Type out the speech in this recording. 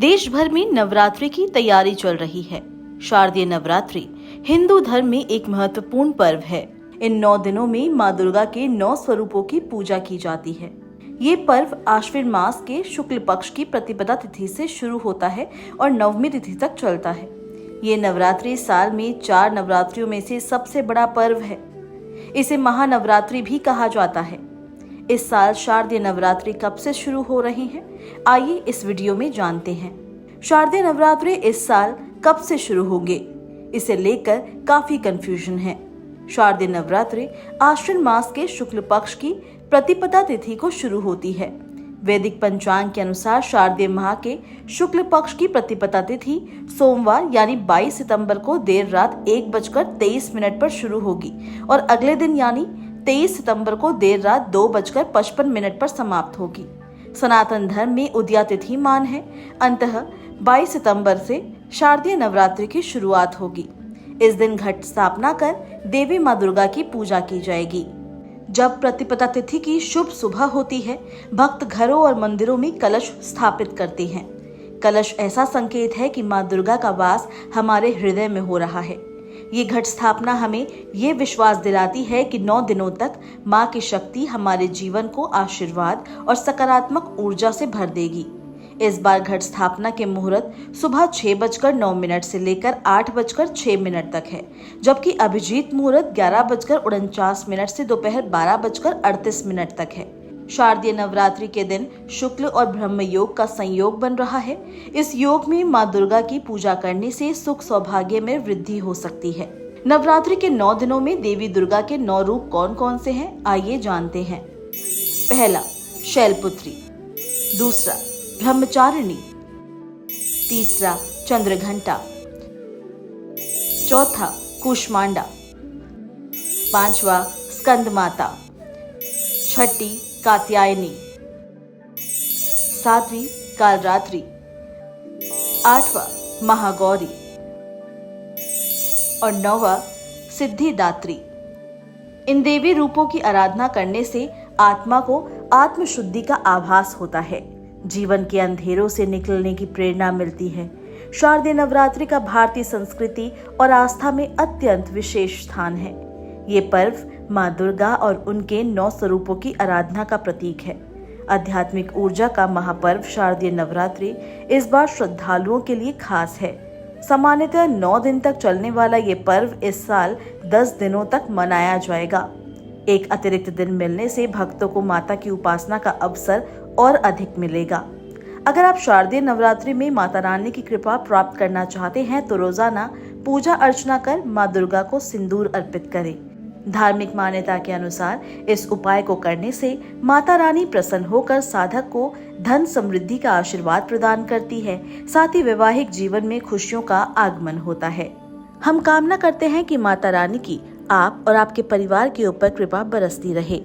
देश भर में नवरात्रि की तैयारी चल रही है। शारदीय नवरात्रि हिंदू धर्म में एक महत्वपूर्ण पर्व है। इन 9 दिनों में माँ दुर्गा के 9 स्वरूपों की पूजा की जाती है। ये पर्व आश्विन मास के शुक्ल पक्ष की प्रतिपदा तिथि से शुरू होता है और नवमी तिथि तक चलता है। ये नवरात्रि साल में 4 नवरात्रियों में से सबसे बड़ा पर्व है। इसे महानवरात्रि भी कहा जाता है। इस साल शारदीय नवरात्रि कब से शुरू हो रही है, आइए इस वीडियो में जानते हैं। शारदीय नवरात्रि इस साल कब से शुरू होंगे, इसे लेकर काफी कंफ्यूजन है। शारदीय नवरात्रि आश्विन मास के शुक्ल पक्ष की प्रतिपदा तिथि को शुरू होती है। वैदिक पंचांग के अनुसार शारदीय माह के शुक्ल पक्ष की प्रतिपदा तिथि सोमवार यानी 22 सितंबर को देर रात 1:23 पर शुरू होगी और अगले दिन यानी 23 सितंबर को देर रात 2:55 पर समाप्त होगी। सनातन धर्म में उदया तिथि मान है। अंततः 22 सितंबर से शारदीय नवरात्रि की शुरुआत होगी। इस दिन घट स्थापना कर देवी माँ दुर्गा की पूजा की जाएगी। जब प्रतिपदा तिथि की शुभ सुबह होती है, भक्त घरों और मंदिरों में कलश स्थापित करते हैं। कलश ऐसा संकेत है कि माँ दुर्गा का वास हमारे हृदय में हो रहा है। ये घट स्थापना हमें ये विश्वास दिलाती है कि 9 दिनों तक माँ की शक्ति हमारे जीवन को आशीर्वाद और सकारात्मक ऊर्जा से भर देगी। इस बार घट स्थापना के मुहूर्त सुबह 6:09 से लेकर 8:06 तक है, जबकि अभिजीत मुहूर्त 11:49 से दोपहर 12:38 तक है। शारदीय नवरात्रि के दिन शुक्ल और ब्रह्म योग का संयोग बन रहा है। इस योग में माँ दुर्गा की पूजा करने से सुख सौभाग्य में वृद्धि हो सकती है। नवरात्रि के 9 दिनों में देवी दुर्गा के 9 रूप कौन कौन से हैं, आइए जानते हैं। पहला, शैलपुत्री। दूसरा, ब्रह्मचारिणी। तीसरा, चंद्रघंटा। चौथा, कूष्मांडा। पांचवा, स्कंद माता। छठी, कात्यायनी। सातवीं, कालरात्रि। आठवां, महागौरी और 9वां, सिद्धिदात्री। इन देवी रूपों की आराधना करने से आत्मा को आत्मशुद्धि का आभास होता है। जीवन के अंधेरों से निकलने की प्रेरणा मिलती है। शारदीय नवरात्रि का भारतीय संस्कृति और आस्था में अत्यंत विशेष स्थान है। ये पर्व माँ दुर्गा और उनके 9 स्वरूपों की आराधना का प्रतीक है। आध्यात्मिक ऊर्जा का महापर्व शारदीय नवरात्रि इस बार श्रद्धालुओं के लिए खास है। सामान्यतः 9 दिन तक चलने वाला ये पर्व इस साल 10 दिनों तक मनाया जाएगा। एक अतिरिक्त दिन मिलने से भक्तों को माता की उपासना का अवसर और अधिक मिलेगा। अगर आप शारदीय नवरात्रि में माता रानी की कृपा प्राप्त करना चाहते हैं तो रोजाना पूजा अर्चना कर माँ दुर्गा को सिंदूर अर्पित करें। धार्मिक मान्यता के अनुसार इस उपाय को करने से माता रानी प्रसन्न होकर साधक को धन समृद्धि का आशीर्वाद प्रदान करती है। साथ ही वैवाहिक जीवन में खुशियों का आगमन होता है। हम कामना करते हैं कि माता रानी की आप और आपके परिवार के ऊपर कृपा बरसती रहे।